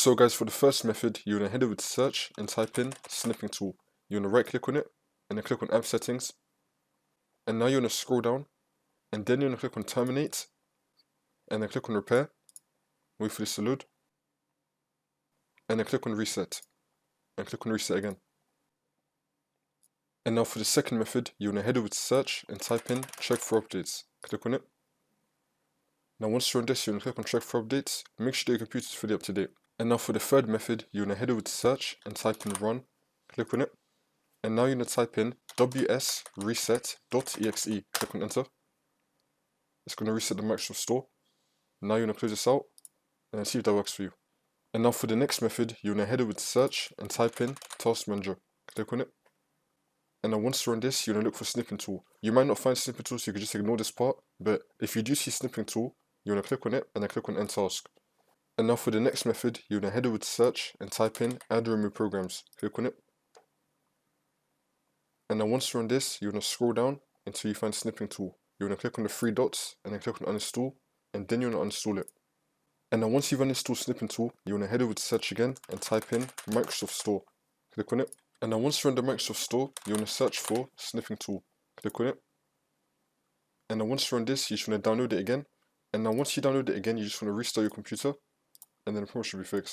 So guys, for the first method, you want to head over to search and type in Snipping Tool. You want to right click on it and then click on App Settings. And now you want to scroll down and then you want to click on Terminate and then click on Repair. Wait for this to load. And then click on Reset and click on Reset again. And now for the second method, you want to head over to search and type in Check for Updates. Click on it. Now once you're on this, you want to click on Check for Updates. Make sure your computer is fully up to date. And now for the third method, you want to head over to search and type in Run. Click on it. And now you want to type in wsreset.exe. Click on Enter. It's going to reset the Microsoft Store. Now you want to close this out and see if that works for you. And now for the next method, you want to head over to search and type in Task Manager. Click on it. And then once you're on this, you want to look for Snipping Tool. You might not find Snipping Tool, so you can just ignore this part. But if you do see Snipping Tool, you want to click on it and then click on End Task. And now for the next method, you want to head over to search and type in Add or Remove Programs. Click on it. And then once you're on this, you want to scroll down until you find Snipping Tool. You want to click on the three dots and then click on Uninstall, and then you want to uninstall it. And then once you've uninstalled Snipping Tool, you want to head over to search again and type in Microsoft Store. Click on it. And then once you're in the Microsoft Store, you want to search for Snipping Tool. Click on it. And then once you're on this, you just want to download it again. And now once you download it again, you just want to restart your computer, and then the problem should be fixed.